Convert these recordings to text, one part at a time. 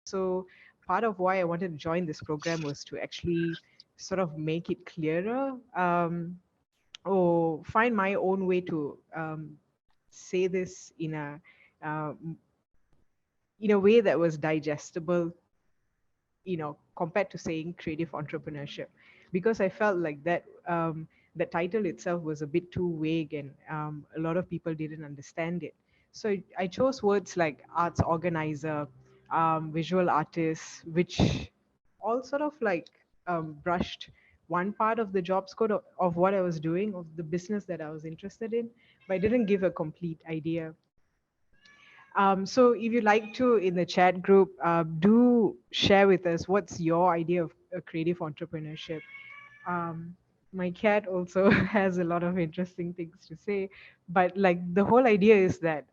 So part of why I wanted to join this program was to actually sort of make it clearer, or find my own way to say this um, in a way that was digestible, compared to saying creative entrepreneurship, because I felt like the title itself was a bit too vague, and a lot of people didn't understand it. So I chose words like arts organizer, visual artist, which all sort of like brushed one part of the job scope of what I was doing, of the business that I was interested in, but I didn't give a complete idea. So if you'd like to, in the chat group, do share with us what's your idea of a creative entrepreneurship. Um, my cat also has a lot of interesting things to say, but like the whole idea is that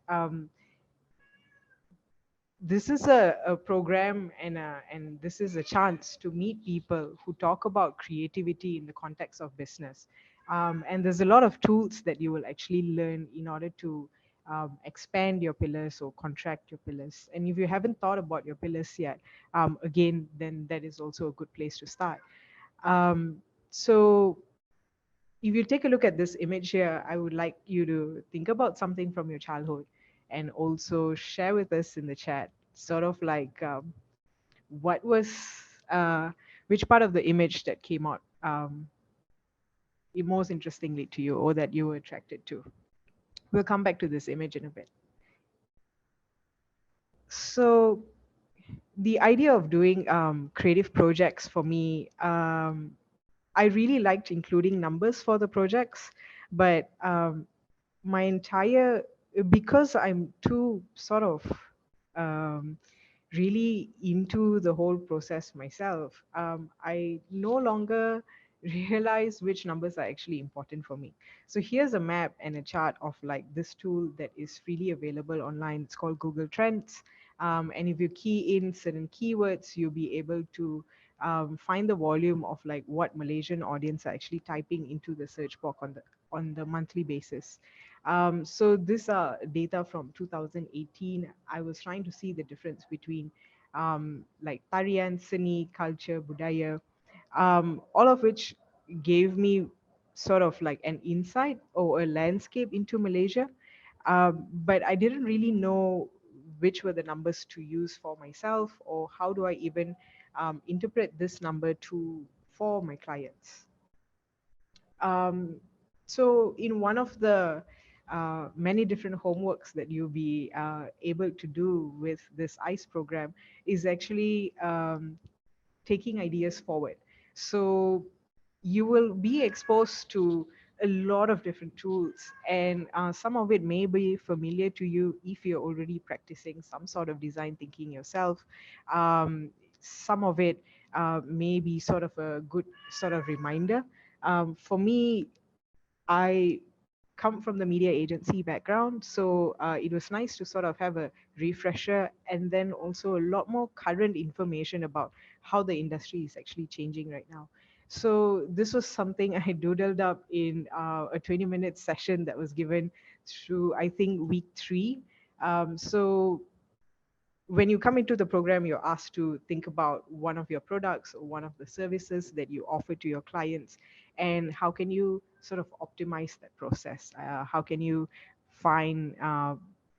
this is a program, and this is a chance to meet people who talk about creativity in the context of business. And there's a lot of tools that you will actually learn in order to expand your pillars or contract your pillars. And if you haven't thought about your pillars yet, again, then that is also a good place to start. So if you take a look at this image here, I would like you to think about something from your childhood and also share with us in the chat, sort of like what was, uh, which part of the image that came out most interestingly to you, or that you were attracted to. We'll come back to this image in a bit. So the idea of doing creative projects for me, I really liked including numbers for the projects, but my entire, because I'm too sort of um, really into the whole process myself, I no longer realize which numbers are actually important for me. So here's a map and a chart of like this tool that is freely available online. It's called Google Trends. And if you key in certain keywords, you'll be able to find the volume of like what Malaysian audience are actually typing into the search box on the monthly basis. So these are data from 2018. I was trying to see the difference between like tarian, seni, culture, budaya, all of which gave me sort of like an insight or a landscape into Malaysia. But I didn't really know which were the numbers to use for myself, or how do I even interpret this number to for my clients. Um, so in one of the many different homeworks that you'll be able to do with this ICE program is actually taking ideas forward. So you will be exposed to a lot of different tools, and some of it may be familiar to you if you're already practicing some sort of design thinking yourself. Some of it may be sort of a good sort of reminder. For me, I come from the media agency background, so it was nice to sort of have a refresher, and then also a lot more current information about how the industry is actually changing right now. So this was something I doodled up in a 20-minute session that was given through, I think, week 3. So when you come into the program, you're asked to think about one of your products or one of the services that you offer to your clients, and how can you sort of optimize that process? How can you find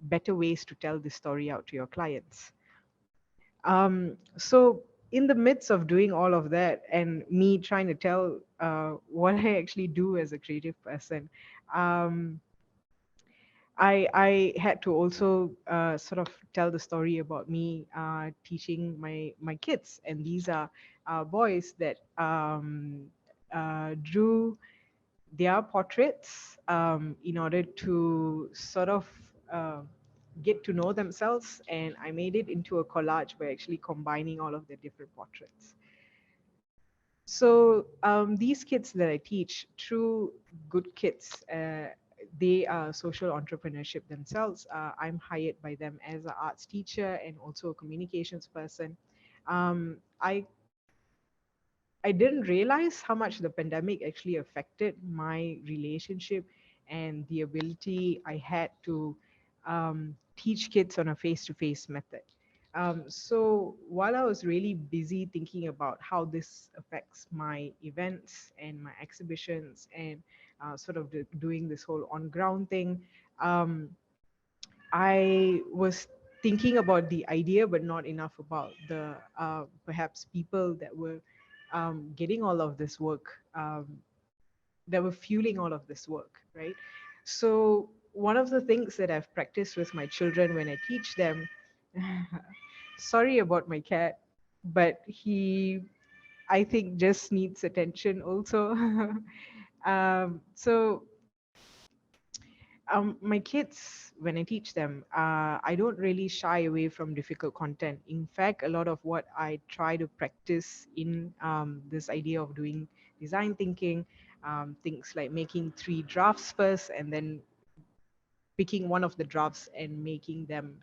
better ways to tell the story out to your clients? So in the midst of doing all of that, and me trying to tell what I actually do as a creative person, um, I had to also sort of tell the story about me teaching my kids, and these are boys that drew their portraits in order to sort of uh, get to know themselves, and I made it into a collage by actually combining all of the different portraits. So these kids that I teach, true good kids, they are social entrepreneurship themselves. I'm hired by them as an arts teacher and also a communications person. Um, I I didn't realize how much the pandemic actually affected my relationship and the ability I had to teach kids on a face-to-face method. So while I was really busy thinking about how this affects my events and my exhibitions and sort of doing this whole on ground thing, um, I was thinking about the idea, but not enough about the perhaps people that were getting all of this work, that were fueling all of this work, right? So one of the things that I've practiced with my children when I teach them, sorry about my cat, but he, I think, just needs attention also. So my kids, when I teach them, I don't really shy away from difficult content. In fact, a lot of what I try to practice in this idea of doing design thinking, things like making three drafts first and then picking one of the drafts and making them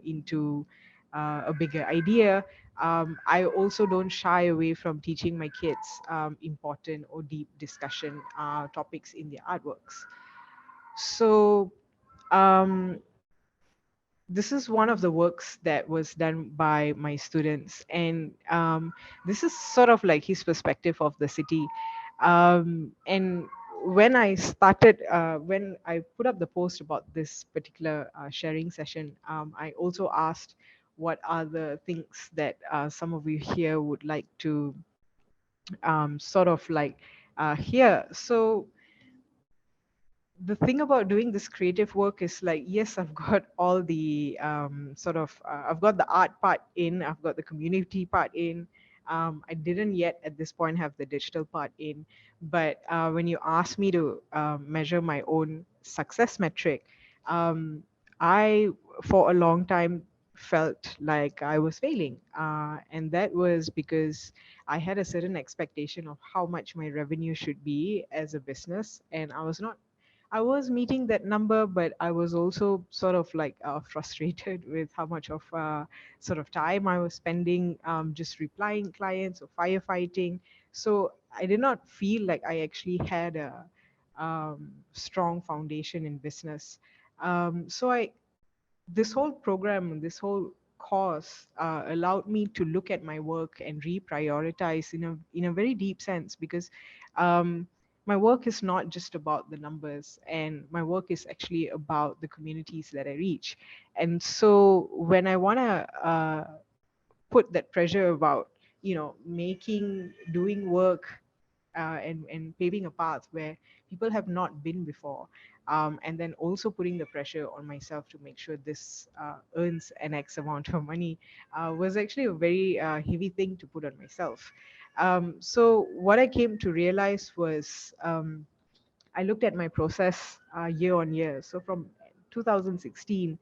into a bigger idea. I also don't shy away from teaching my kids important or deep discussion topics in their artworks. So um, this is one of the works that was done by my students, and this is sort of like his perspective of the city. And when I started, when I put up the post about this particular sharing session, I also asked what are the things that some of you here would like to sort of like hear. So the thing about doing this creative work is like, yes, I've got all the I've got the art part in, I've got the community part in. I didn't yet at this point have the digital part in, but when you ask me to measure my own success metric, um, I for a long time felt like I was failing, and that was because I had a certain expectation of how much my revenue should be as a business, and I was meeting that number, but I was also sort of like frustrated with how much of sort of time I was spending just replying clients or firefighting. So I did not feel like I actually had a strong foundation in business. So I this whole program, this whole course allowed me to look at my work and reprioritize in a very deep sense, because um, my work is not just about the numbers, and my work is actually about the communities that I reach. And so when I want to put that pressure about making doing work and paving a path where people have not been before, and then also putting the pressure on myself to make sure this earns an X amount of money, was actually a very heavy thing to put on myself. So what I came to realize was, I looked at my process year on year. So from 2016,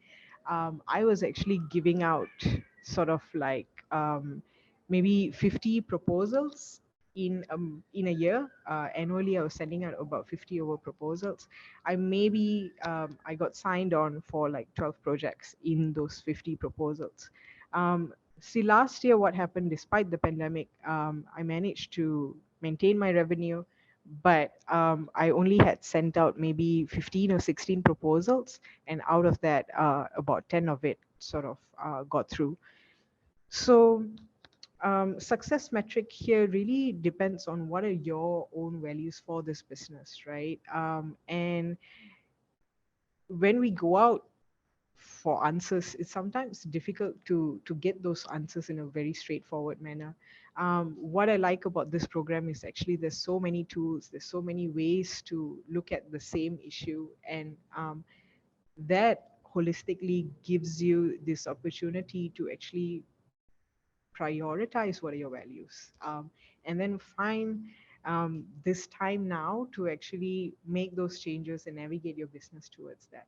I was actually giving out sort of like maybe 50 proposals in a year. Annually, I was sending out about 50 over proposals. I got signed on for like 12 projects in those 50 proposals. See, last year, what happened despite the pandemic, I managed to maintain my revenue, but I only had sent out maybe 15 or 16 proposals, and out of that, about 10 of it sort of got through. So success metric here really depends on what are your own values for this business, right? And when we go out for answers, it's sometimes difficult to get those answers in a very straightforward manner. What I like about this program is actually there's so many tools, there's so many ways to look at the same issue, and that holistically gives you this opportunity to actually prioritize what are your values, and then find this time now to actually make those changes and navigate your business towards that.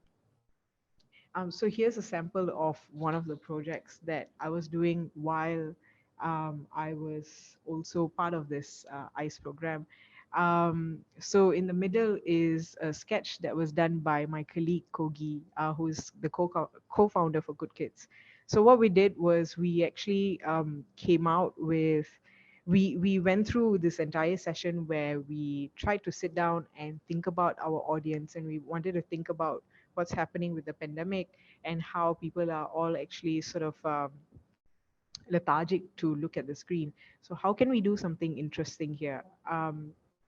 So here's a sample of one of the projects that I was doing while I was also part of this ICE program. So in the middle is a sketch that was done by my colleague Kogi, who is the co-founder for Good Kids. So what we did was we actually came out with, we went through this entire session where we tried to sit down and think about our audience, and we wanted to think about what's happening with the pandemic and how people are all actually sort of lethargic to look at the screen. So how can we do something interesting here?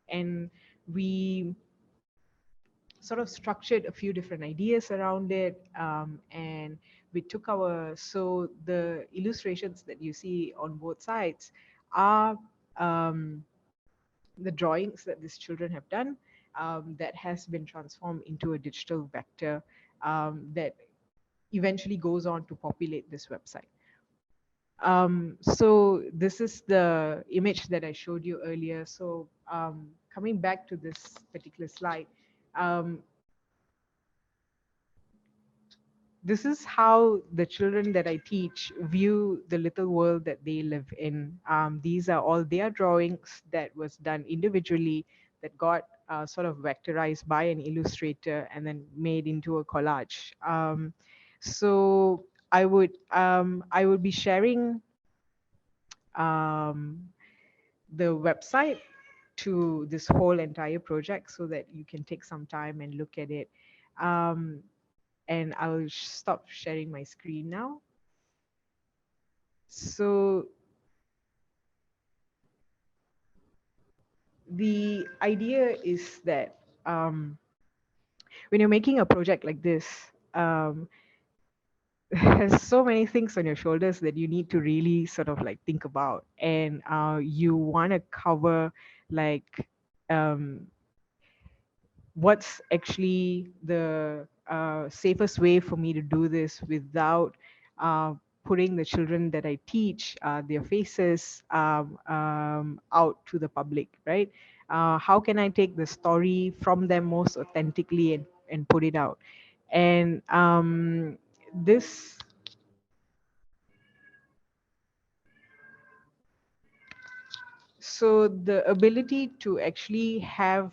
And we sort of structured a few different ideas around it, and we took our so the illustrations that you see on both sides are um, the drawings that these children have done, that has been transformed into a digital vector, that eventually goes on to populate this website. So this is the image that I showed you earlier. So coming back to this particular slide, um, this is how the children that I teach view the little world that they live in. These are all their drawings that was done individually, that got sort of vectorized by an illustrator and then made into a collage. So I would be sharing um, the website to this whole entire project so that you can take some time and look at it. Um, and I'll stop sharing my screen now. So the idea is that when you're making a project like this, there's so many things on your shoulders that you need to really sort of like think about, and you want to cover like um, what's actually the safest way for me to do this without putting the children that I teach, their faces out to the public, right? How can I take the story from them most authentically and put it out? And this so the ability to actually have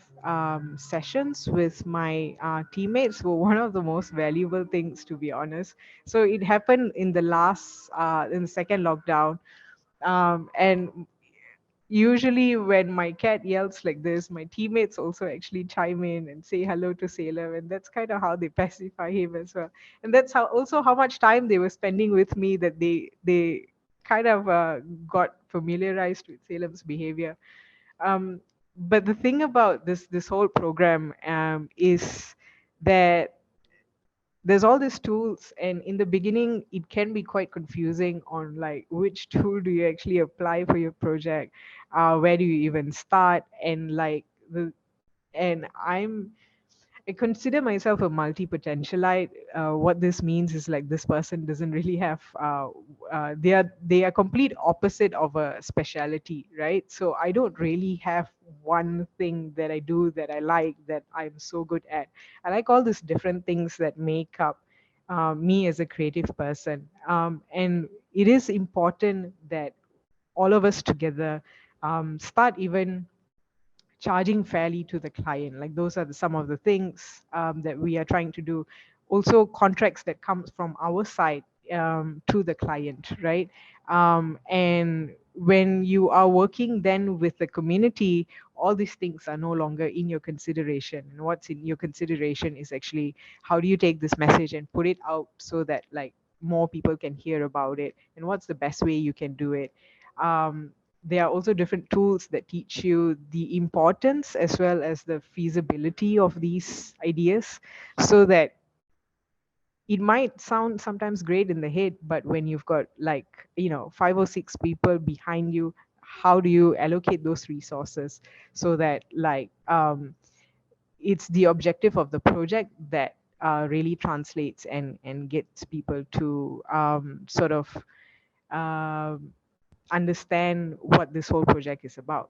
sessions with my teammates were one of the most valuable things, to be honest. So it happened in the in the second lockdown, and usually when my cat yells like this, my teammates also actually chime in and say hello to Sailor, and that's kind of how they pacify him as well. And that's how also how much time they were spending with me, that they kind of got familiarized with Salem's behavior. um, but the thing about this whole program is that there's all these tools, and in the beginning it can be quite confusing on like which tool do you actually apply for your project, where do you even start, and like the and I consider myself a multi-potentialite. What this means is like this person doesn't really have they are complete opposite of a speciality, right? So I don't really have one thing that I do that I like, that I'm so good at. I like all these different things that make up me as a creative person. And it is important that all of us together start even charging fairly to the client. Like those are some of the things that we are trying to do. Also contracts that comes from our side to the client, right? And when you are working then with the community, all these things are no longer in your consideration. And what's in your consideration is actually how do you take this message and put it out so that like more people can hear about it, and what's the best way you can do it. There are also different tools that teach you the importance as well as the feasibility of these ideas, so that it might sound sometimes great in the head, but when you've got like, you know, 5 or 6 people behind you, how do you allocate those resources so that like it's the objective of the project that really translates and gets people to sort of um understand what this whole project is about.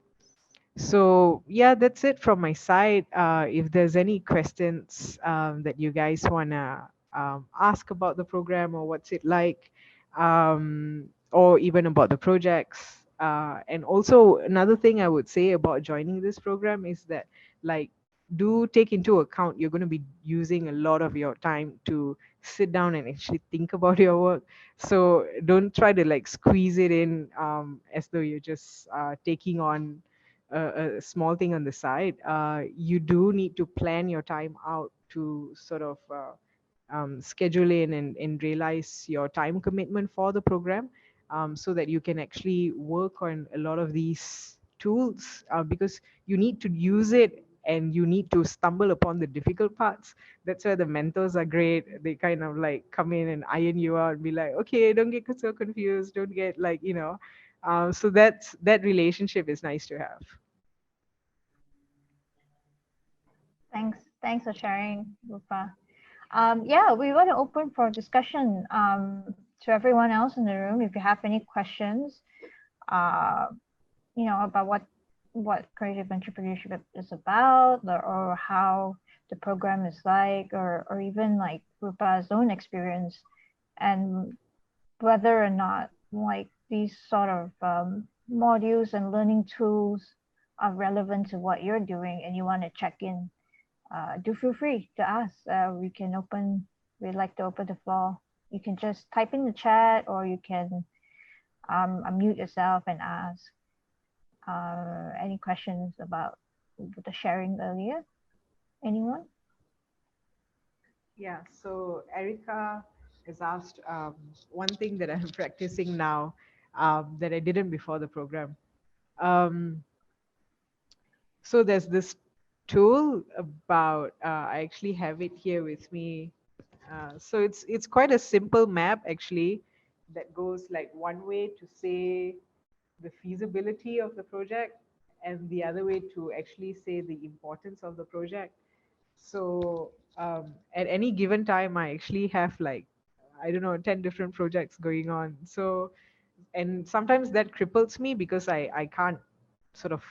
So yeah, that's it from my side. If there's any questions that you guys wanna ask about the program, or what's it like, or even about the projects. And also another thing I would say about joining this program is that like do take into account you're going to be using a lot of your time to sit down and actually think about your work. So don't try to like squeeze it in as though you're just taking on a small thing on the side. You do need to plan your time out to sort of schedule in and realize your time commitment for the program. so that you can actually work on a lot of these tools, because you need to use it and you need to stumble upon the difficult parts. That's where the mentors are great. They kind of like come in and iron you out and be like, okay, don't get so confused, don't get like, so that relationship is nice to have. Thanks for sharing, Rupa. Yeah, we want to open for discussion to everyone else in the room. If you have any questions, uh, about what creative entrepreneurship is about, or how the program is like, or even like Rupa's own experience, and whether or not like these sort of modules and learning tools are relevant to what you're doing, and you want to check in, do feel free to ask. We'd like to open the floor. You can just type in the chat, or you can unmute yourself and ask any questions about the sharing earlier. Anyone? Yeah, so Erica has asked one thing that I'm practicing now, that I didn't before the program. Um, so there's this tool about, I actually have it here with me. So it's quite a simple map actually, that goes like one way to say the feasibility of the project and the other way to actually say the importance of the project. So at any given time, I actually have like, I don't know, 10 different projects going on. So, and sometimes that cripples me because I can't sort of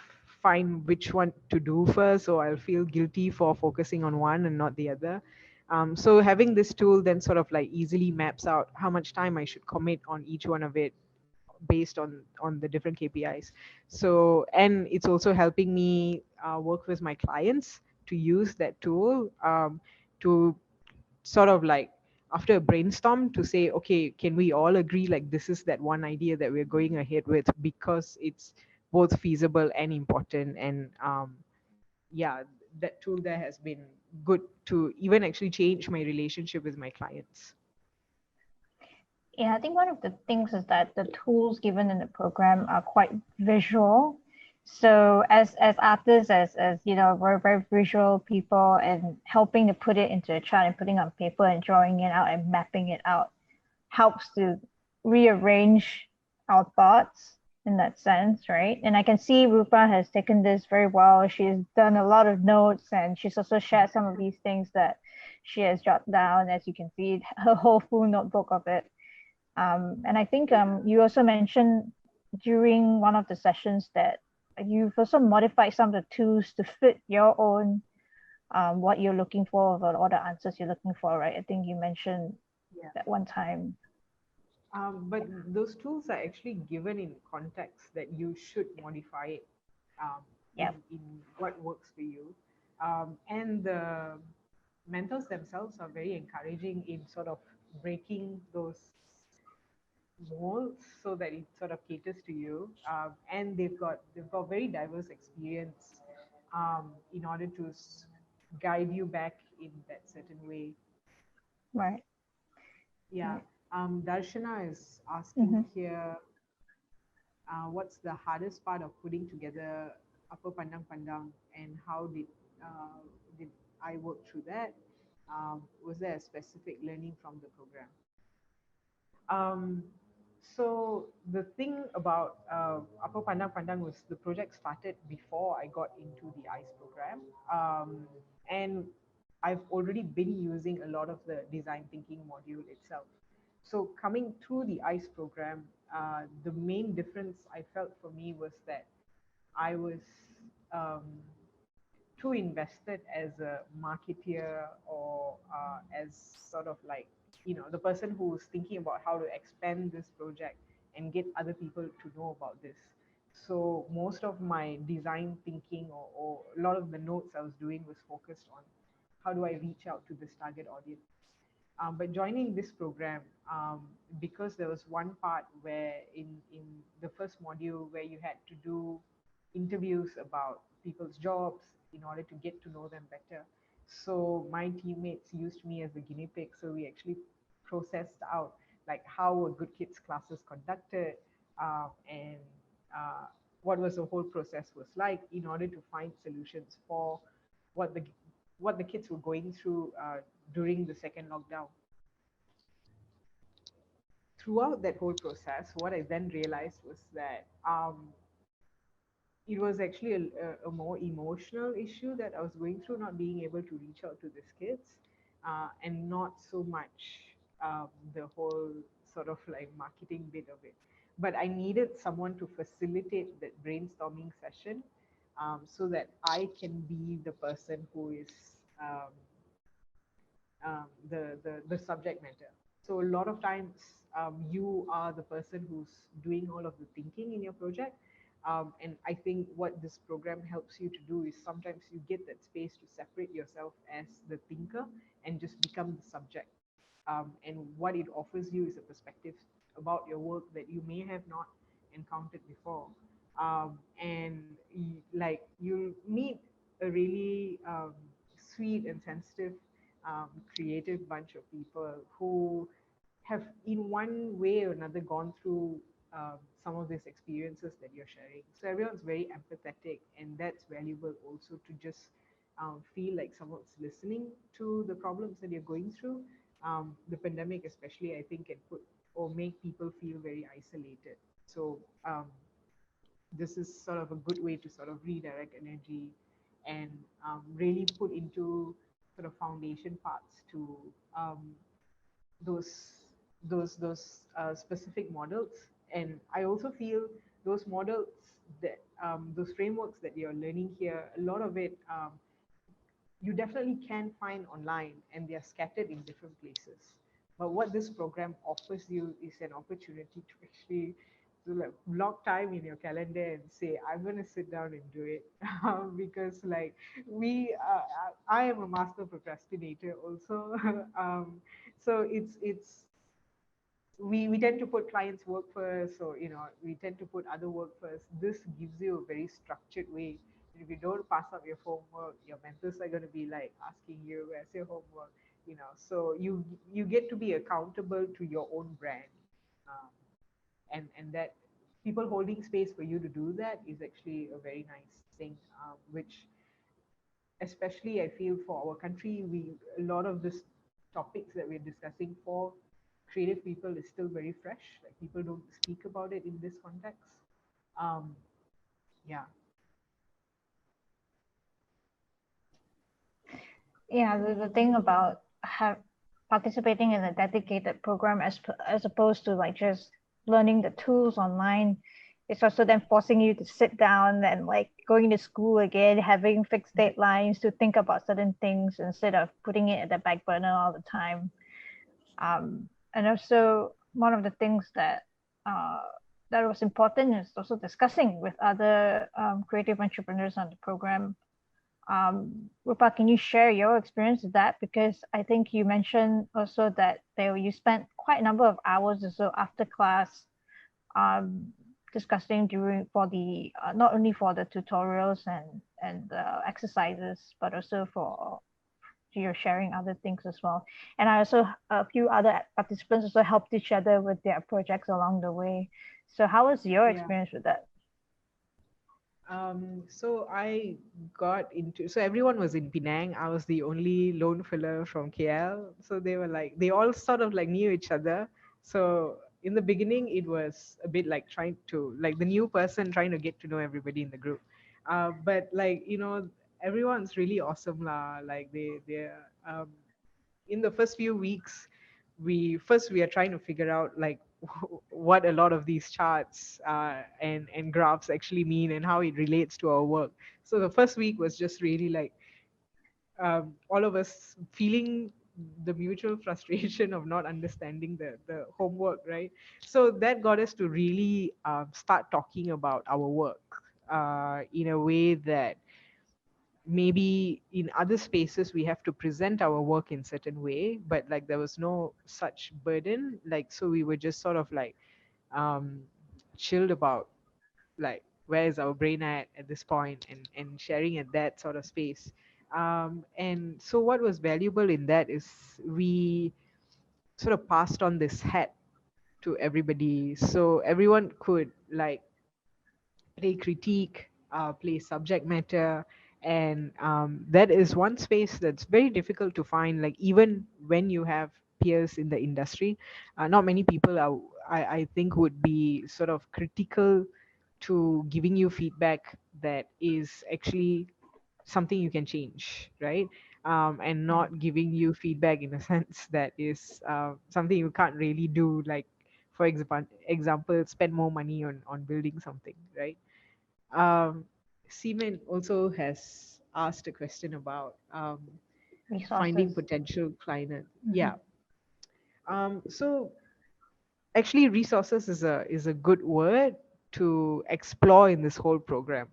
find which one to do first. So I'll feel guilty for focusing on one and not the other. So having this tool then sort of like easily maps out how much time I should commit on each one of it based on the different KPIs. So, and it's also helping me work with my clients to use that tool, to sort of like, after a brainstorm, to say, okay, can we all agree like this is that one idea that we're going ahead with because it's both feasible and important. And yeah, that tool there has been good to even actually change my relationship with my clients. Yeah, I think one of the things is that the tools given in the program are quite visual. So as artists, as we're very visual people, and helping to put it into a chart and putting on paper and drawing it out and mapping it out helps to rearrange our thoughts in that sense, right? And I can see Rupa has taken this very well. She's done a lot of notes, and she's also shared some of these things that she has jotted down. As you can see, her whole full notebook of it. And I think you also mentioned during one of the sessions that you've also modified some of the tools to fit your own what you're looking for, or all the answers you're looking for, right? I think you mentioned Yeah. that one time. But those tools are actually given in context that you should modify it, Yeah, in what works for you. And the mentors themselves are very encouraging in sort of breaking those molds so that it sort of caters to you. And they've got very diverse experience, in order to guide you back in that certain way. right, Yeah. right. Darshana is asking Mm-hmm. here, what's the hardest part of putting together Upper Pandang Pandang, and how did I work through that? Was there a specific learning from the program? Um, so the thing about Upper Pandang Pandang was the project started before I got into the ICE program, and I've already been using a lot of the design thinking module itself. So coming through the ICE program, the main difference I felt for me was that I was um, too invested as a marketeer, or as sort of like, the person who's thinking about how to expand this project and get other people to know about this. So most of my design thinking, or a lot of the notes I was doing, was focused on how do I reach out to this target audience. But joining this program, because there was one part where in the first module where you had to do interviews about people's jobs in order to get to know them better. So my teammates used me as a guinea pig. So we actually processed out like how were good kids classes conducted, and uh, what was the whole process was like in order to find solutions for what the what the kids were going through during the second lockdown. Throughout that whole process, what I then realized was that it was actually a more emotional issue that I was going through, not being able to reach out to these kids, and not so much the whole sort of like marketing bit of it. But I needed someone to facilitate that brainstorming session, so that I can be the person who is um, the subject matter. So a lot of times, you are the person who's doing all of the thinking in your project. And I think what this program helps you to do is sometimes you get that space to separate yourself as the thinker and just become the subject. And what it offers you is a perspective about your work that you may have not encountered before. And like you'll meet a really sweet and sensitive, creative bunch of people who have, in one way or another, gone through some of these experiences that you're sharing. So everyone's very empathetic, and that's valuable also to just feel like someone's listening to the problems that you're going through. The pandemic, especially, I think, can put or make people feel very isolated. So this is sort of a good way to sort of redirect energy and really put into sort of foundation parts to um, those those specific models. And I also feel those models that those frameworks that you're learning here, a lot of it you definitely can find online, and they're scattered in different places. But what this program offers you is an opportunity to actually to like block time in your calendar and say, I'm going to sit down and do it. Because like I am a master procrastinator also. So it's we tend to put clients' work first, or we tend to put other work first. This gives you a very structured way. If you don't pass up your homework, your mentors are going to be like asking you, where's your homework? So you get to be accountable to your own brand. um, and that people holding space for you to do that is actually a very nice thing, which especially I feel for our country, we a lot of this topics that we're discussing for creative people is still very fresh. Like people don't speak about it in this context. Um, yeah, Yeah, the thing about participating in a dedicated program as opposed to like just learning the tools online, it's also then forcing you to sit down and like going to school again, having fixed deadlines to think about certain things instead of putting it at the back burner all the time. And also one of the things uh, that was important is also discussing with other creative entrepreneurs on the program. Rupa, can you share your experience with that? Because I think you mentioned also that you spent quite a number of hours or so after class um, discussing during for the not only for the tutorials and exercises, but also for you're sharing other things as well. And I also a few other participants also helped each other with their projects along the way. So how was your yeah. experience with that? So I got into, so everyone was in Penang. I was the only lone filler from KL. So they were like, they all sort of like knew each other. So in the beginning, it was a bit like trying to, like the new person trying to get to know everybody in the group. But like, everyone's really awesome lah. Like they're, in the first few weeks, we are trying to figure out like what a lot of these charts and graphs actually mean and how it relates to our work. So the first week was just really like all of us feeling the mutual frustration of not understanding the homework, right? So that got us to really start talking about our work in a way that maybe in other spaces we have to present our work in certain way, but like there was no such burden. Like so we were just sort of like um chilled about like where is our brain at this point, and sharing at that sort of space. And so what was valuable in that is we sort of passed on this hat to everybody, so everyone could like play critique, play subject matter, and that is one space that's very difficult to find. Like even when you have peers in the industry, not many people are, I think, would be sort of critical to giving you feedback that is actually something you can change, right? And Right. not giving you feedback in a sense that is something you can't really do. Like, for example, spend more money on building something, right? um, Seaman also has asked a question about finding Resources. potential client. Hmm. Yeah. So actually, resources is a good word to explore in this whole program.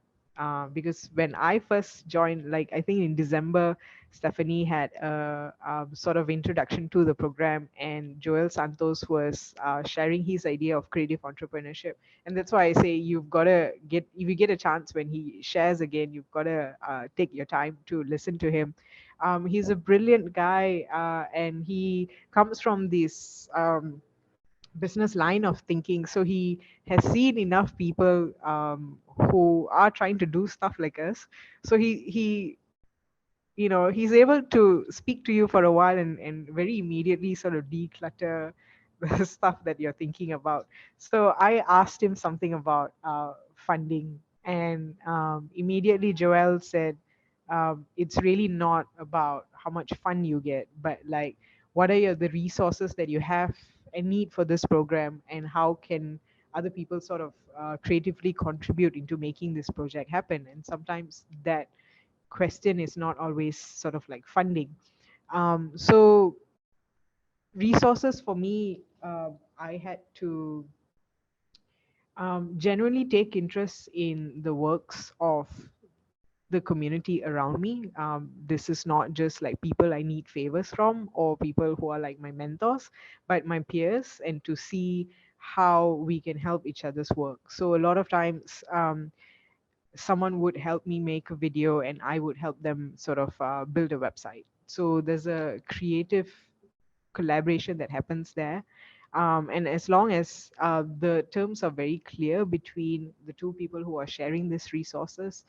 Because when I first joined, like I think in December, Stephanie had a sort of introduction to the program, and Joel Santos was sharing his idea of creative entrepreneurship. And that's why I say you've got to get, if you get a chance when he shares again, you've got to take your time to listen to him. He's a brilliant guy, and he comes from this business line of thinking. So he has seen enough people who are trying to do stuff like us. So he he's able to speak to you for a while and very immediately sort of declutter the stuff that you're thinking about. So I asked him something about funding, and immediately Joel said, it's really not about how much fund you get, but like what are the resources that you have and need for this program, and how can other people sort of creatively contribute into making this project happen. And sometimes that question is not always sort of like funding. So resources for me, I had to genuinely take interest in the works of the community around me. This is not just like people I need favors from or people who are like my mentors, but my peers, and to see how we can help each other's work. So a lot of times, someone would help me make a video and I would help them sort of build a website. So there's a creative collaboration that happens there. And as long as the terms are very clear between the two people who are sharing these resources,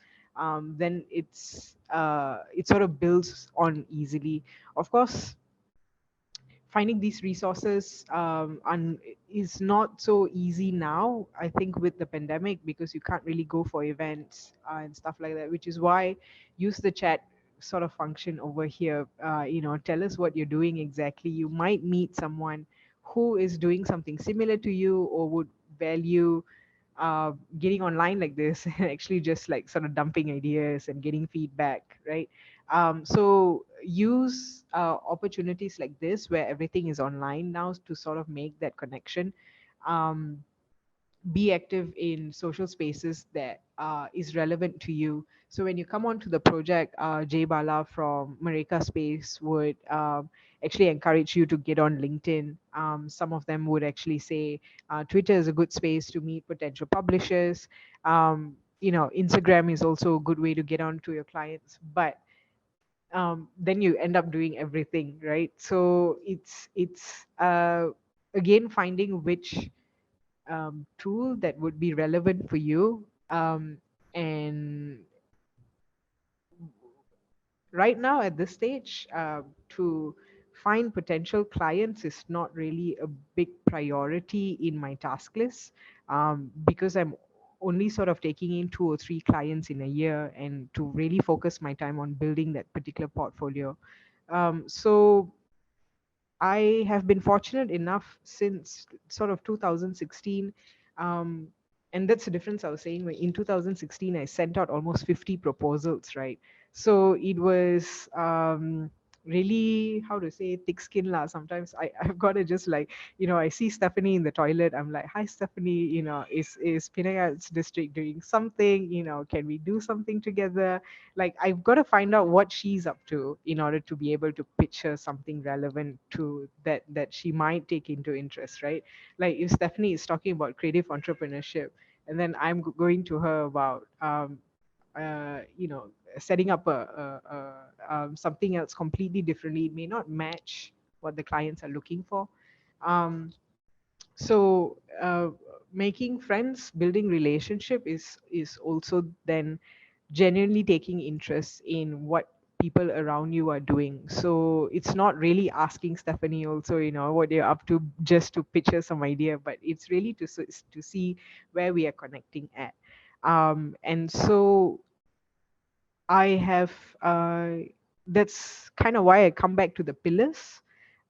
then it sort of builds on easily. Of course, finding these resources is not so easy now, I think, with the pandemic, because you can't really go for events and stuff like that, which is why use the chat sort of function over here. Tell us what you're doing exactly. You might meet someone who is doing something similar to you or would value getting online like this and actually just like sort of dumping ideas and getting feedback, right? So use opportunities like this where everything is online now to sort of make that connection. Um, be active in social spaces that is relevant to you. So when you come onto the project, Jay Bala from Mareka Space would actually encourage you to get on LinkedIn. Some of them would actually say Twitter is a good space to meet potential publishers. Instagram is also a good way to get on to your clients, but then you end up doing everything, right? So it's again finding which tool that would be relevant for you. And right now at this stage, to find potential clients is not really a big priority in my task list, because I'm only sort of taking in 2 or 3 clients in a year, and to really focus my time on building that particular portfolio. So I have been fortunate enough since sort of 2016. Um, and that's the difference I was saying. When in 2016, I sent out almost 50 proposals, right? So it was really, how to say, thick skin lah. Sometimes I've got to just like, I see Stephanie in the toilet. I'm like, hi, Stephanie, is Penang Arts District doing something? Can we do something together? Like I've got to find out what she's up to in order to be able to pitch her something relevant to that she might take into interest, right? Like if Stephanie is talking about creative entrepreneurship, and then I'm going to her about setting up something else completely differently, it may not match what the clients are looking for. um, So making friends, building relationship is also then genuinely taking interest in what people around you are doing. So it's not really asking Stephanie also, what you're up to just to pitch her some idea, but it's really to see where we are connecting at. And so I have that's kind of why I come back to the pillars.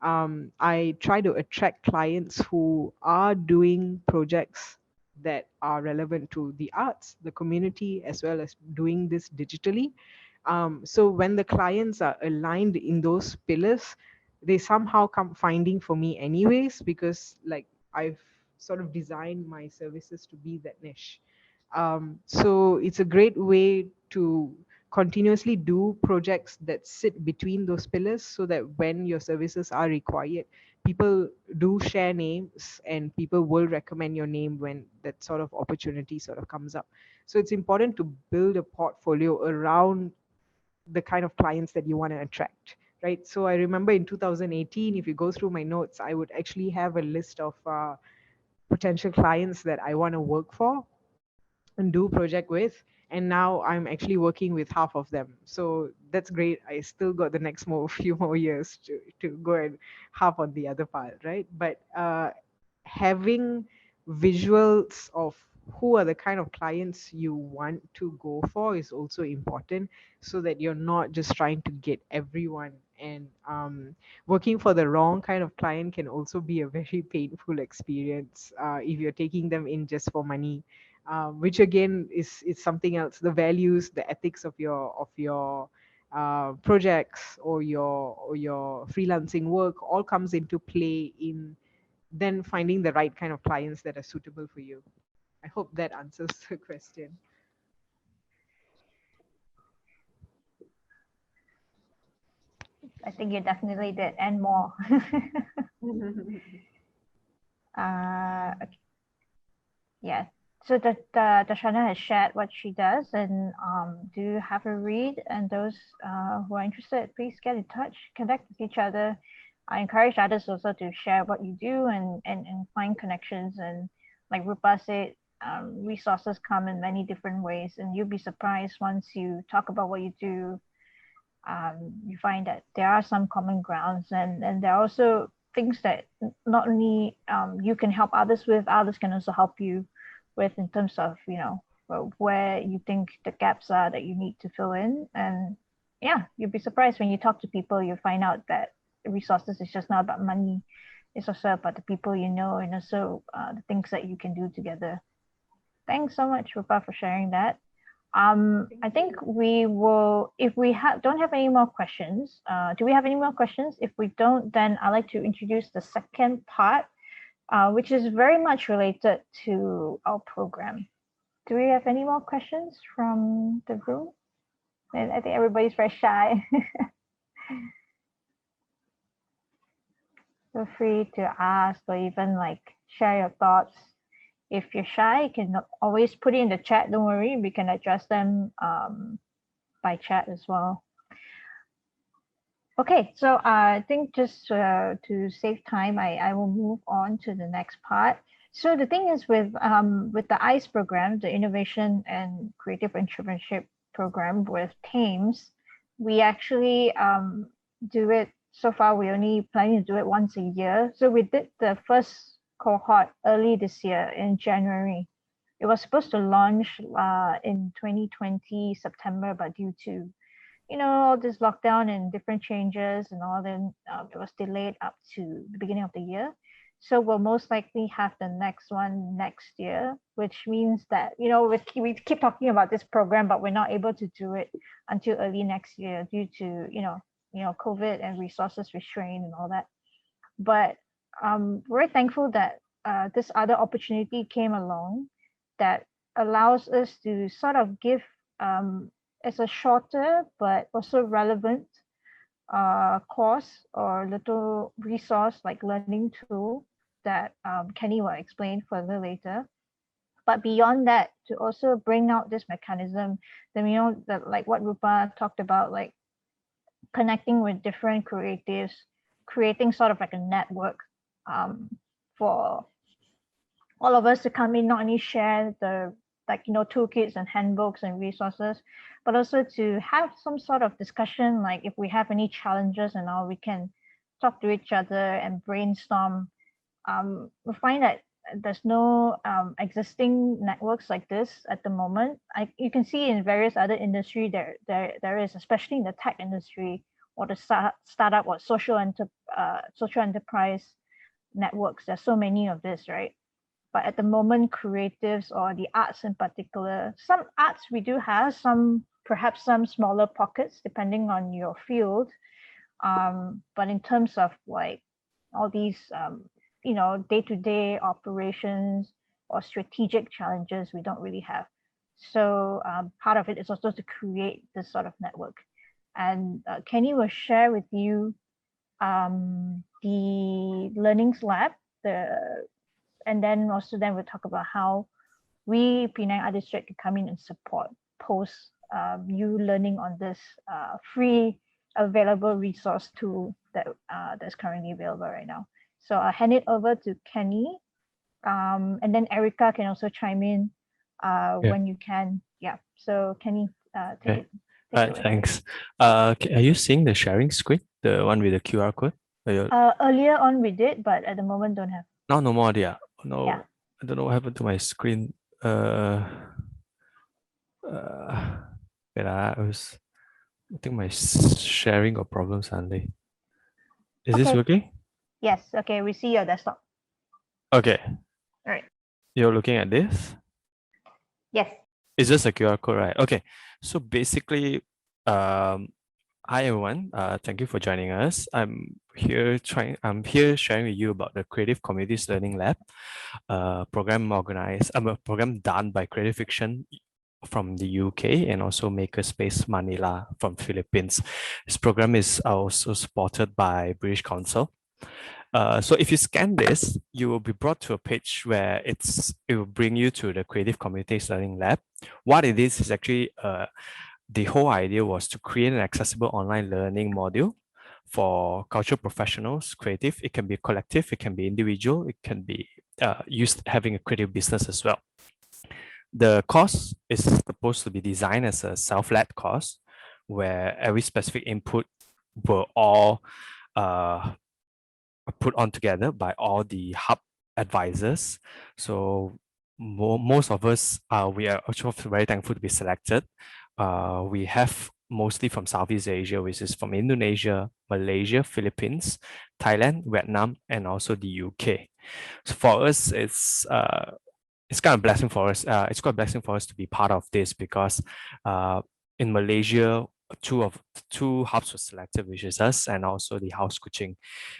I try to attract clients who are doing projects that are relevant to the arts, the community, as well as doing this digitally. So when the clients are aligned in those pillars, they somehow come finding for me anyways, because like I've sort of designed my services to be that niche. So it's a great way to continuously do projects that sit between those pillars, so that when your services are required, people do share names and people will recommend your name when that sort of opportunity sort of comes up. So it's important to build a portfolio around the kind of clients that you want to attract, right? So I remember in 2018, if you go through my notes, I would actually have a list of potential clients that I want to work for and do project with, and now I'm actually working with half of them. So that's great. I still got the next more few more years to go and half on the other part, right? But having visuals of who are the kind of clients you want to go for is also important, so that you're not just trying to get everyone. And working for the wrong kind of client can also be a very painful experience if you're taking them in just for money, which again is something else. The values, the ethics of your projects or your freelancing work all comes into play in then finding the right kind of clients that are suitable for you. I hope that answers the question. I think you definitely did, and more. Okay. Yes. So Dashana has shared what she does, and do have a read. And those who are interested, please get in touch, connect with each other. I encourage others also to share what you do and find connections. And like Rupa said, resources come in many different ways, and you'll be surprised once you talk about what you do. You find that there are some common grounds, and there are also things that not only you can help others with, others can also help you with in terms of where you think the gaps are that you need to fill in. And yeah, you'll be surprised when you talk to people, you find out that resources is just not about money. It's also about the people you know, and also the things that you can do together. Thanks so much, Rupa, for sharing that. I think we will, if we don't have any more questions, do we have any more questions? If we don't, then I'd like to introduce the second part, which is very much related to our program. Do we have any more questions from the room? And I think everybody's very shy. Feel free to ask or even like share your thoughts. If you're shy, you can always put it in the chat. Don't worry, we can address them by chat as well. Okay, so I think just to save time, I will move on to the next part. So the thing is with the ICE program, the Innovation and Creative Entrepreneurship program with Thames, we actually do it. So far, we only planning to do it once a year. So we did the first cohort early this year in January. It was supposed to launch in 2020 September, but due to all this lockdown and different changes and all, then it was delayed up to the beginning of the year. So we'll most likely have the next one next year, which means that we keep talking about this program, but we're not able to do it until early next year due to COVID and resources restraint and all that. But we're thankful that this other opportunity came along that allows us to sort of give as a shorter but also relevant course or little resource like learning tool that Kenny will explain further later. But beyond that, to also bring out this mechanism, then that like what Rupa talked about, like connecting with different creatives, creating sort of like a network um, for all of us to come in, not only share the toolkits and handbooks and resources, but also to have some sort of discussion, like if we have any challenges and all, we can talk to each other and brainstorm. We find that there's no existing networks like this at the moment. You can see in various other industry there is, especially in the tech industry or the startup or social enterprise networks. There's so many of this, right? But at the moment, creatives or the arts in particular, some arts we do have, some perhaps some smaller pockets depending on your field. But in terms of like all these day-to-day operations or strategic challenges, we don't really have. So part of it is also to create this sort of network. And Kenny will share with you the learnings lab, and then also then we'll talk about how we Penang Art District can come in and support post you learning on this free available resource tool that's currently available right now. So I'll hand it over to Kenny, and then Erica can also chime in when you can. Yeah. So Kenny, take it. Take it away. Thanks. Are you seeing the sharing screen, the one with the QR code? Earlier on we did, but at the moment don't have. Now no more, dear. No, Yeah. I don't know what happened to my screen. Wait, I think my sharing got problems suddenly. Is this working? Yes. Okay. We see your desktop. Okay. All right. You're looking at this? Yes. It's just a QR code, right? Okay. So basically, hi everyone. Thank you for joining us. I'm here sharing with you about the Creative Communities Learning Lab, program a program done by Creative Fiction from the UK and also Makerspace Manila from Philippines. This program is also supported by British Council. So if you scan this, you will be brought to a page where it will bring you to the Creative Communities Learning Lab. What it is actually the whole idea was to create an accessible online learning module for cultural professionals, creative. It can be collective, it can be individual, it can be used having a creative business as well. The course is supposed to be designed as a self-led course where every specific input will all put on together by all the hub advisors. So most of us, we are also very thankful to be selected. We have mostly from Southeast Asia, which is from Indonesia, Malaysia, Philippines, Thailand, Vietnam, and also the UK. So for us, it's kind of a blessing for us. It's quite a blessing for us to be part of this because in Malaysia, two hubs were selected, which is us and also the house coaching.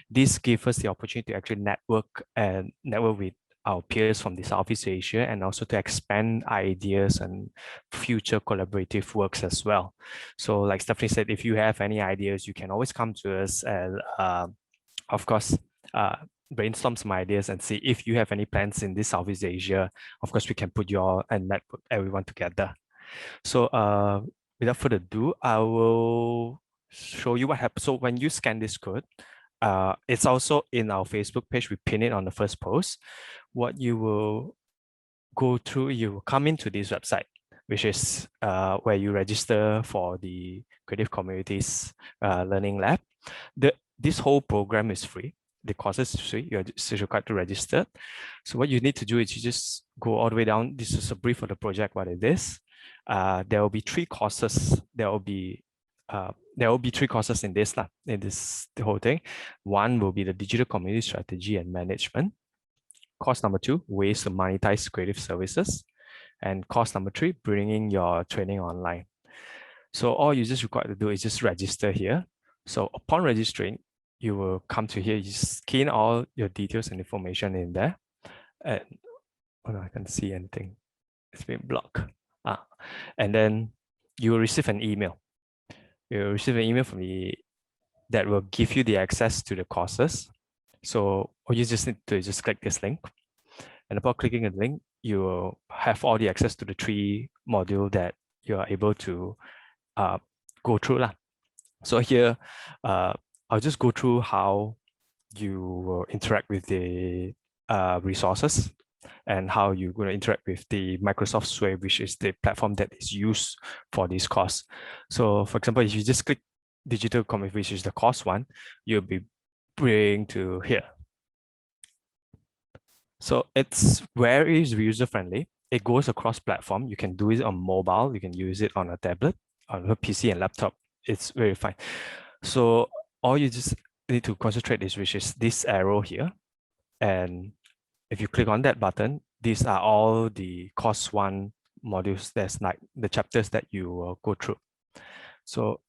This gave us the opportunity to actually network with our peers from the Southeast Asia and also to expand ideas and future collaborative works as well. So like Stephanie said, if you have any ideas, you can always come to us and of course, brainstorm some ideas and see if you have any plans in this Southeast Asia. Of course, we can put you all and network everyone together. So without further ado, I will show you what happens. So when you scan this code, it's also in our Facebook page. We pin it on the first post. What you will go through, you will come into this website, which is where you register for the Creative Communities Learning Lab. This whole program is free. The courses is free. You're just required to register. So what you need to do is you just go all the way down. This is a brief of the project, what it is. There will be 3 courses. There will be 3 courses in this the whole thing. One will be the digital community strategy and management. Course number 2, ways to monetize creative services. And course number 3, bringing your training online. So all you just required to do is just register here. So upon registering, you will come to here, you just key in all your details and information in there. And oh no, I can't see anything. It's been blocked. And then you will receive an email. You will receive an email from that will give you the access to the courses. So all you just need to just click this link. And upon clicking the link, you will have all the access to the 3 modules that you are able to go through. So here, I'll just go through how you will interact with the resources. and how you're going to interact with the Microsoft Sway, which is the platform that is used for this course. So for example, if you just click digital comic, which is the course one, you'll be bring to here. So it's very user-friendly. It goes across platform. You can do it on mobile. You can use it on a tablet, on a PC and laptop. It's very fine. So all you just need to concentrate is, which is this arrow here. And if you click on that button, these are all the course one modules. That's like the chapters that you will go through. So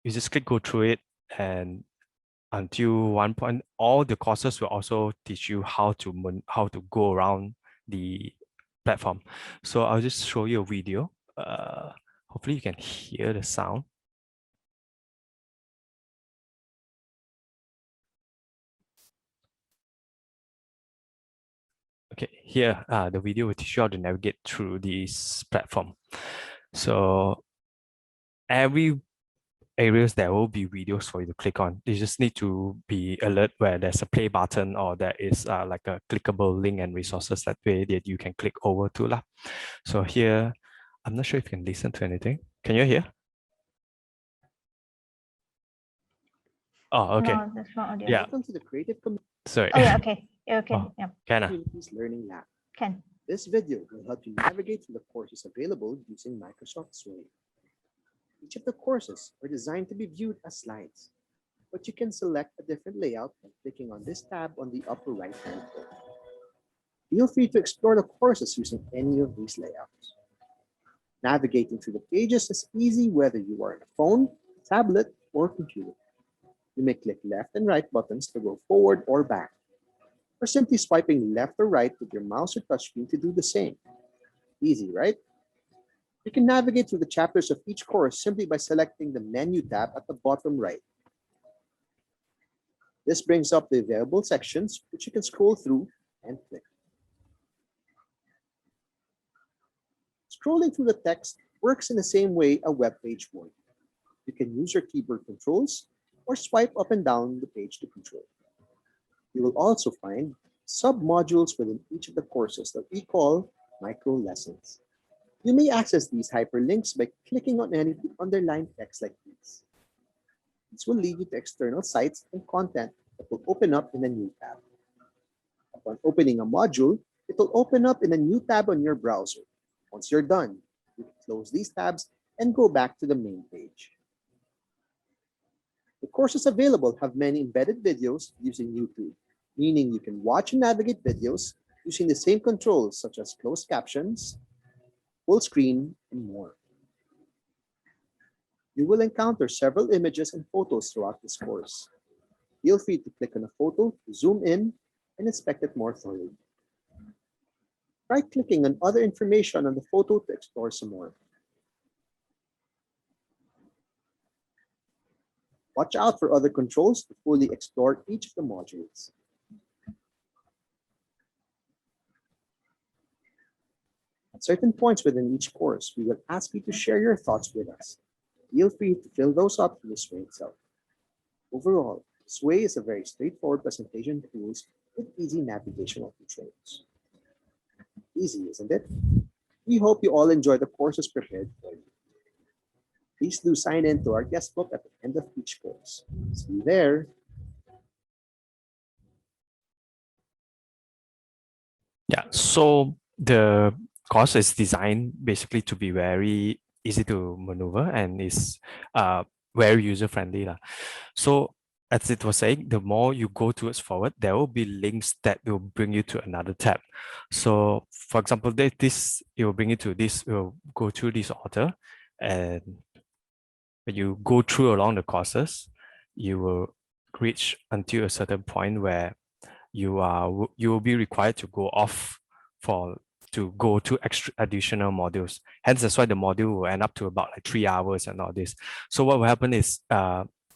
you just click go through it, and until one point, all the courses will also teach you how to go around the platform. So I'll just show you a video. Hopefully you can hear the sound. Okay, here the video will teach you how to navigate through this platform. So every areas there will be videos for you to click on. You just need to be alert where there's a play button or there is like a clickable link and resources that way that you can click over to lah. So here, I'm not sure if you can listen to anything. Can you hear? Oh, okay. No, that's not audio. Yeah. Welcome to the Creative Community Sorry. Oh, yeah, okay. Yeah, okay. Oh. Yeah. Can Learning Lab. Can. This video will help you navigate through the courses available using Microsoft Sway. Each of the courses are designed to be viewed as slides, but you can select a different layout by clicking on this tab on the upper right-hand corner. Feel free to explore the courses using any of these layouts. Navigating through the pages is easy whether you are on a phone, tablet, or computer. You may click left and right buttons to go forward or back, or simply swiping left or right with your mouse or touchscreen to do the same. Easy, right? You can navigate through the chapters of each course simply by selecting the menu tab at the bottom right. This brings up the available sections, which you can scroll through and click. Scrolling through the text works in the same way a web page would. You can use your keyboard controls or swipe up and down the page to control. You will also find sub-modules within each of the courses that we call micro lessons. You may access these hyperlinks by clicking on any underlined text like these. This will lead you to external sites and content that will open up in a new tab. Upon opening a module, it will open up in a new tab on your browser. Once you're done, you can close these tabs and go back to the main page. The courses available have many embedded videos using YouTube, meaning you can watch and navigate videos using the same controls such as closed captions, full screen, and more. You will encounter several images and photos throughout this course. Feel free to click on a photo to zoom in and inspect it more thoroughly. Try clicking on other information on the photo to explore some more. Watch out for other controls to fully explore each of the modules. At certain points within each course, we will ask you to share your thoughts with us. Feel free to fill those up through the Sway itself. Overall, Sway is a very straightforward presentation tools with easy navigational controls. Easy, isn't it? We hope you all enjoy the courses prepared for you. Please do sign in to our guest book at the end of each course. See you there. Yeah, so the course is designed basically to be very easy to maneuver and is very user-friendly. So as it was saying, the more you go towards forward, there will be links that will bring you to another tab. So for example, this it will bring you to this, will go through this author, and when you go through along the courses, you will reach until a certain point where you will be required to go off to go to additional modules. Hence, that's why the module will end up to about like 3 hours and all this. So what will happen is,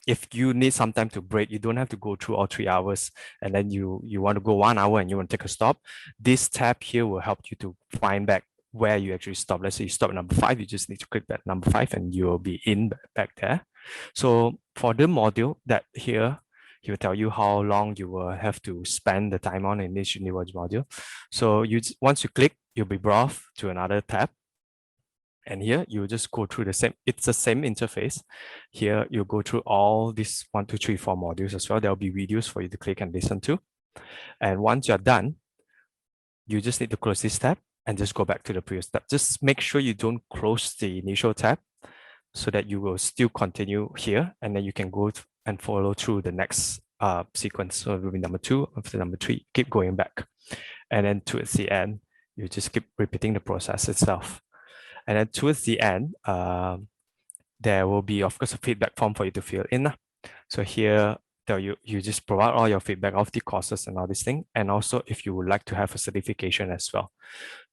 if you need some time to break, you don't have to go through all 3 hours, and then you want to go 1 hour and you want to take a stop. This tab here will help you to find back where you actually stop. Let's say you stop at number 5, you just need to click that number 5 and you'll be back there. So for the module that here, He will tell you how long you will have to spend the time on in each individual module. So once you click, you'll be brought to another tab. And here you just go through it's the same interface. Here you go through all these 1, 2, 3, 4 modules as well. There'll be videos for you to click and listen to. And once you're done, you just need to close this tab and just go back to the previous tab. Just make sure you don't close the initial tab so that you will still continue here, and then you can go and follow through the next sequence. So it will be number 2, after number 3, keep going back. And then towards the end, you just keep repeating the process itself. And then towards the end, there will be, of course, a feedback form for you to fill in. So here, you just provide all your feedback of the courses and all this thing. And also if you would like to have a certification as well.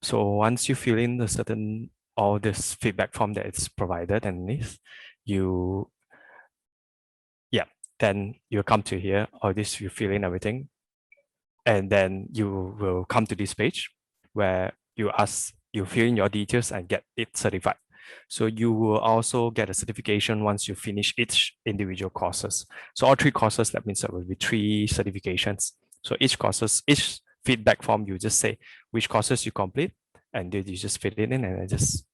So once you fill in all this feedback form that is provided and this, then you come to here, all this, you fill in everything. And then you will come to this page where you fill in your details and get it certified. So you will also get a certification once you finish each individual courses. So all 3 courses, that means there will be 3 certifications. So each feedback form, you just say which courses you complete, and then you just fill it in and just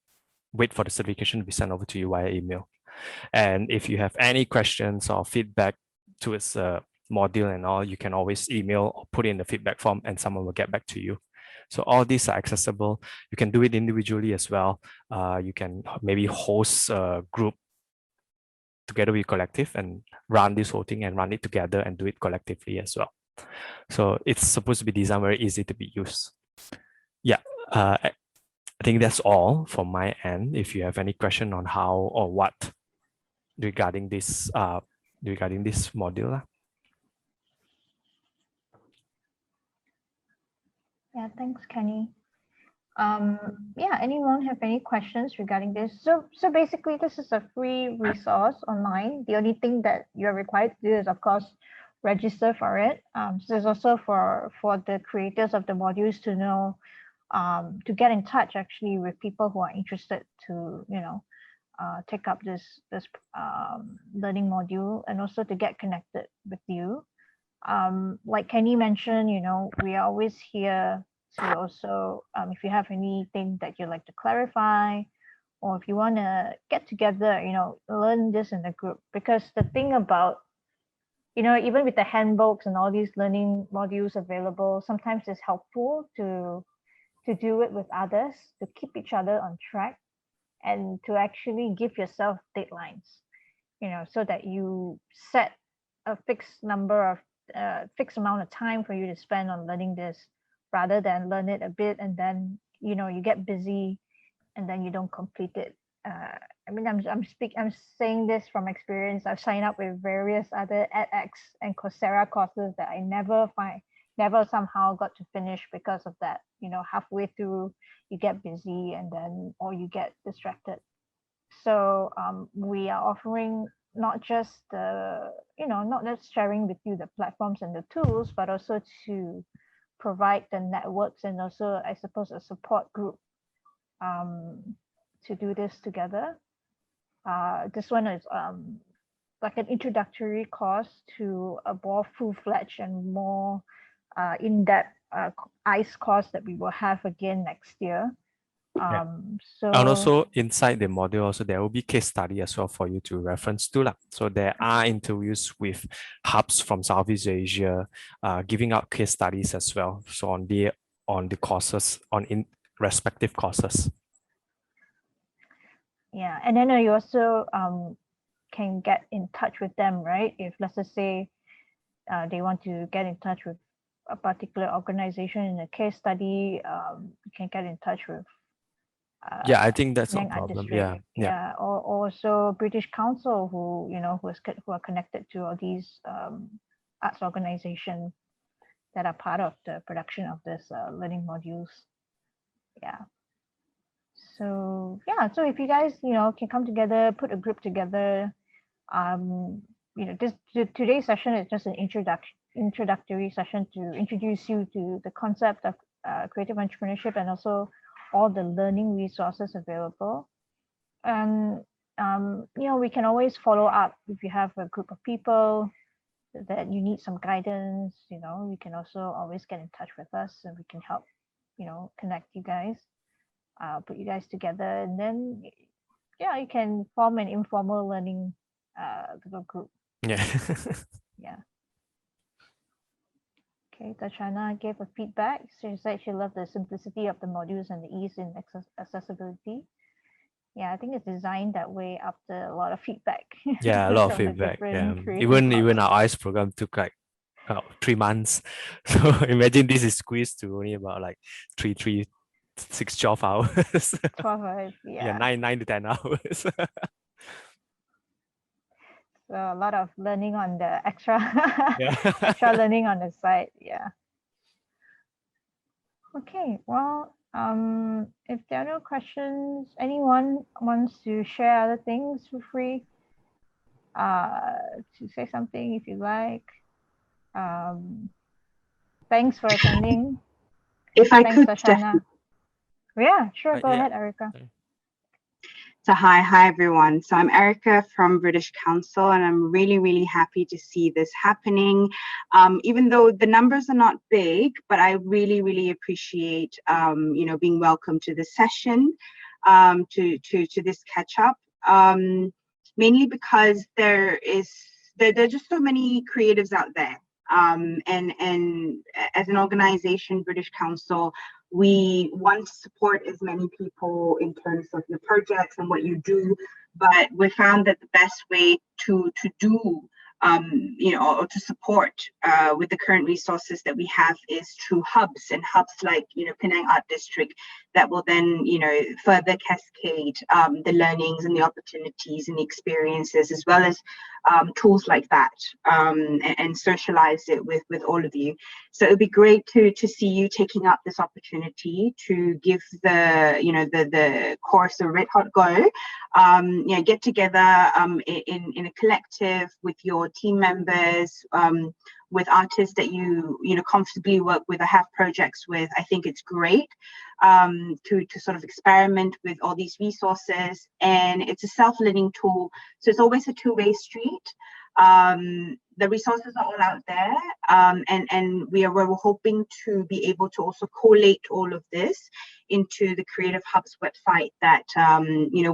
wait for the certification to be sent over to you via email. And if you have any questions or feedback towards the module and all, you can always email or put in the feedback form and someone will get back to you. So all these are accessible. You can do it individually as well. You can maybe host a group together with collective and run this whole thing and run it together and do it collectively as well. So it's supposed to be designed very easy to be used. Yeah, I think that's all from my end. If you have any question on how or what regarding this module. Yeah, thanks, Kenny. Yeah, anyone have any questions regarding this? So basically, this is a free resource online. The only thing that you're required to do is, of course, register for it. So there's also for the creators of the modules to know, to get in touch actually with people who are interested to, take up this learning module, and also to get connected with you. Like Kenny mentioned, we are always here to also, if you have anything that you'd like to clarify, or if you want to get together, learn this in the group. Because the thing about, even with the handbooks and all these learning modules available, sometimes it's helpful to do it with others, to keep each other on track, and to actually give yourself deadlines, so that you set a fixed amount of time for you to spend on learning this, rather than learn it a bit and then you get busy and then you don't complete it. I'm saying this from experience. I've signed up with various other edX and Coursera courses that I never somehow got to finish because of that. Halfway through you get busy or you get distracted. So we are offering not just sharing with you the platforms and the tools, but also to provide the networks and also, I suppose, a support group to do this together. This one is like an introductory course to a more full-fledged and more in-depth ICE course that we will have again next year. So, and also inside the module, also there will be case study as well for you to reference to. So there are interviews with hubs from Southeast Asia, giving out case studies as well. So on the courses, in respective courses. Yeah, and then you also can get in touch with them, right? If let's just say they want to get in touch with a particular organization in a case study, you can get in touch with. Yeah, I think that's no problem. Yeah. Or also British Council, who are connected to all these arts organizations that are part of the production of this learning modules. Yeah. So if you guys can come together, put a group together. Today's session is just an introductory session to introduce you to the concept of creative entrepreneurship and also all the learning resources available. And we can always follow up if you have a group of people that you need some guidance, you can also always get in touch with us and we can help, connect you guys, put you guys together, and then yeah, you can form an informal learning little group. Yeah. Yeah. Okay, Tachana gave a feedback. She said she loved the simplicity of the modules and the ease in accessibility. Yeah, I think it's designed that way after a lot of feedback. Yeah, a lot of from the feedback. Yeah. different creative Even hubs. our ICE program took like 3 months. So imagine this is squeezed to only about like 6 12 hours. 12 hours, Yeah, yeah. 9 to 10 hours. So a lot of learning on the extra Yeah. extra learning on the side. Yeah. Okay. Well, if there are no questions, anyone wants to share other things, feel free to say something if you like. Thanks for attending. If I Thanks, could, Tashana. Yeah, sure. Go Yeah. ahead, Erica. So hi everyone. So I'm Erica from British Council, and I'm really happy to see this happening. Even though the numbers are not big, but I really appreciate being welcome to this session, to this catch up. Mainly because there are just so many creatives out there. And as an organization, British Council, we want to support as many people in terms of your projects and what you do, but we found that the best way to do or to support with the current resources that we have is through hubs like Penang Art District that will then further cascade the learnings and the opportunities and the experiences, as well as tools like that, and socialize it with all of you. So it would be great to see you taking up this opportunity to give the course a red hot go. Get together in a collective with your team members, with artists that you comfortably work with or have projects with. I think it's great to sort of experiment with all these resources, and it's a self-learning tool, so it's always a two-way street. The resources are all out there, and we're hoping to be able to also collate all of this into the Creative Hub's website that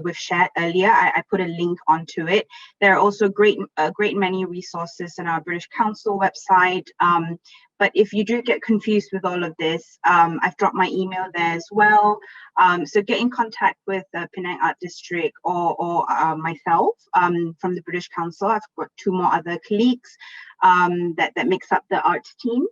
we've shared earlier. I put a link onto it. There are also great many resources on our British Council website. But if you do get confused with all of this, I've dropped my email there as well. So get in contact with Penang Art District or myself from the British Council. I've got two more other colleagues that makes up the arts team.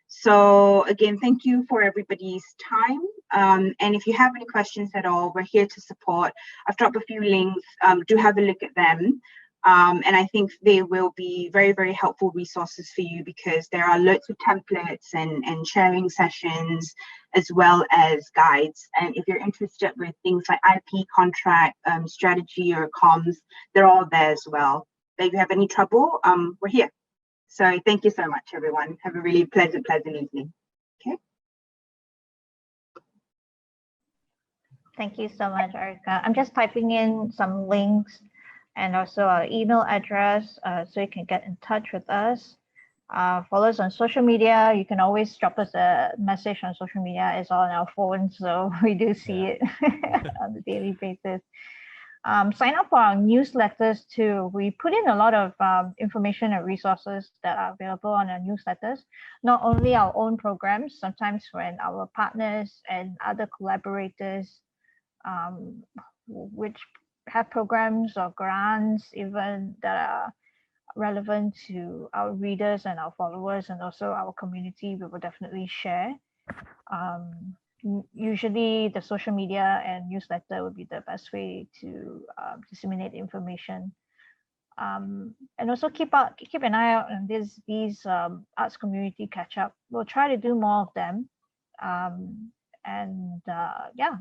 So again, thank you for everybody's time. And if you have any questions at all, we're here to support. I've dropped a few links. Do have a look at them. And I think they will be very helpful resources for you, because there are loads of templates and sharing sessions, as well as guides. And if you're interested with things like IP, contract, strategy, or comms, they're all there as well. If you have any trouble, we're here. So thank you so much, everyone. Have a really pleasant evening. Okay. Thank you so much, Erica. I'm just typing in some links and also our email address so you can get in touch with us. Follow us on social media. You can always drop us a message on social media. It's all on our phone, so we do see it on a daily basis. Sign up for our newsletters too. We put in a lot of information and resources that are available on our newsletters. Not only our own programs, sometimes when our partners and other collaborators which have programs or grants even that are relevant to our readers and our followers and also our community, we will definitely share. Usually the social media and newsletter would be the best way to disseminate information. And also keep an eye out on these arts community catch up. We'll try to do more of them.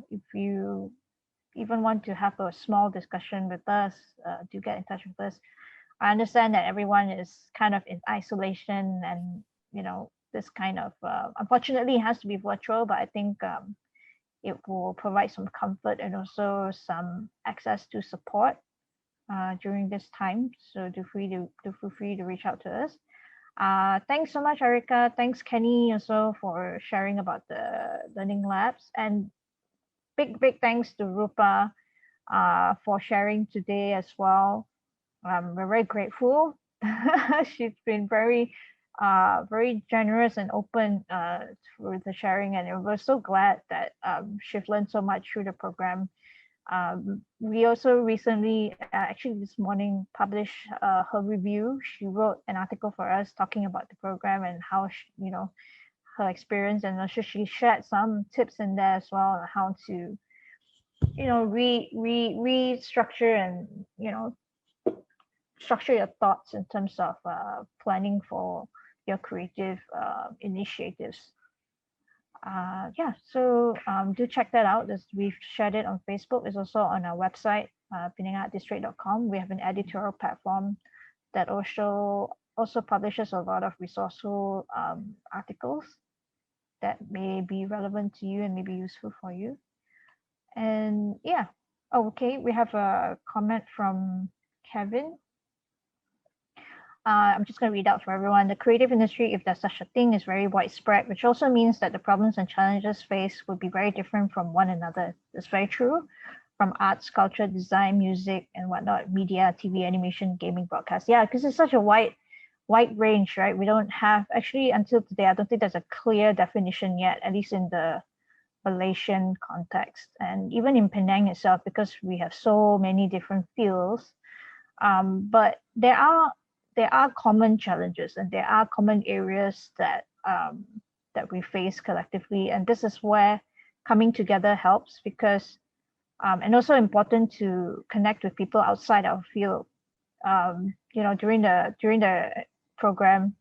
If you even want to have a small discussion with us, do get in touch with us. I understand that everyone is kind of in isolation, and this kind of unfortunately has to be virtual, but I think it will provide some comfort and also some access to support during this time. So feel free to reach out to us. Thanks so much, Erica. Thanks, Kenny, also for sharing about the learning labs. And big thanks to Rupa for sharing today as well. We're very grateful. She's been very generous and open through the sharing, and we're so glad that she's learned so much through the program. We also recently, actually this morning, published her review. She wrote an article for us talking about the program and how her experience, and also she shared some tips in there as well on how to restructure and structure your thoughts in terms of planning for your creative initiatives. So do check that out. We've shared it on Facebook. It's also on our website, penangartdistrict.com. We have an editorial platform that also publishes a lot of resourceful articles that may be relevant to you and may be useful for you. And yeah, okay, we have a comment from Kevin. I'm just going to read out for everyone. The creative industry, if there's such a thing, is very widespread, which also means that the problems and challenges faced would be very different from one another. That's very true. From arts, culture, design, music, and whatnot, media, TV, animation, gaming, broadcast. Yeah, because it's such a wide range, right? We don't have, actually, until today, I don't think there's a clear definition yet, at least in the Malaysian context. And even in Penang itself, because we have so many different fields, but there are common challenges and there are common areas that we face collectively, and this is where coming together helps, because and also important to connect with people outside our field. During the program,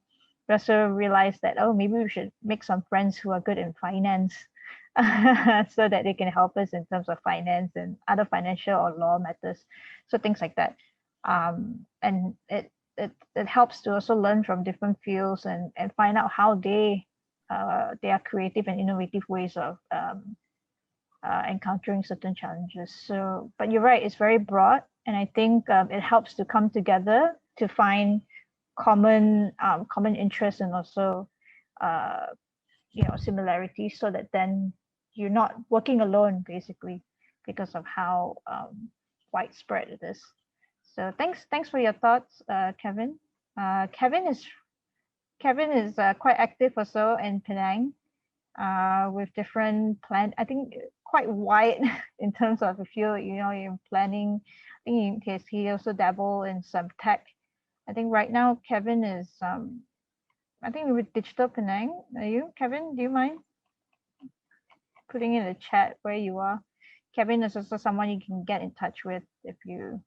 we also realized that maybe we should make some friends who are good in finance, so that they can help us in terms of finance and other financial or law matters, so things like that. And it helps to also learn from different fields and find out how they are creative and innovative ways of encountering certain challenges. So, but you're right, it's very broad, and I think it helps to come together to find common interests and also similarities, so that then you're not working alone, basically, because of how widespread it is. So thanks for your thoughts, Kevin. Kevin is quite active also in Penang, with different plan. I think quite wide in terms of if you're planning. I think he also dabble in some tech. I think right now Kevin is I think with Digital Penang. Are you, Kevin? Do you mind putting in the chat where you are? Kevin is also someone you can get in touch with if you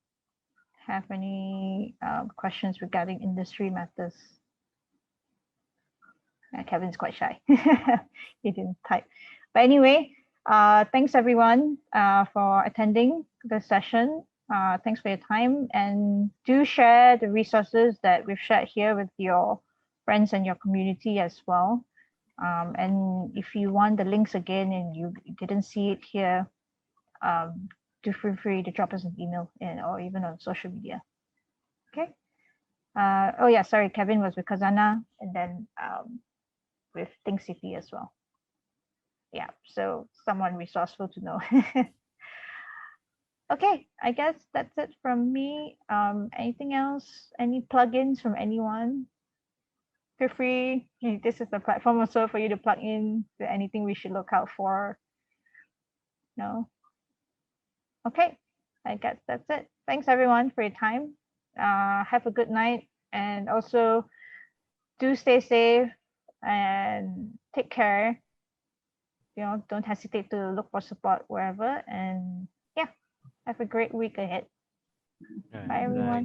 have any questions regarding industry matters. Kevin's quite shy. He didn't type. But anyway, thanks everyone for attending the session. Thanks for your time, and do share the resources that we've shared here with your friends and your community as well. And if you want the links again and you didn't see it here, do feel free to drop us an email or even on social media. Okay. Oh yeah, sorry, Kevin was with Kazana, and then with Think City as well. Yeah, so someone resourceful to know. Okay, I guess that's it from me. Anything else? Any plugins from anyone? Feel free. This is the platform also for you to plug in to anything we should look out for. No? Okay, I guess that's it. Thanks everyone for your time. Have a good night, and also do stay safe and take care. Don't hesitate to look for support wherever, and yeah, have a great week ahead. Bye everyone.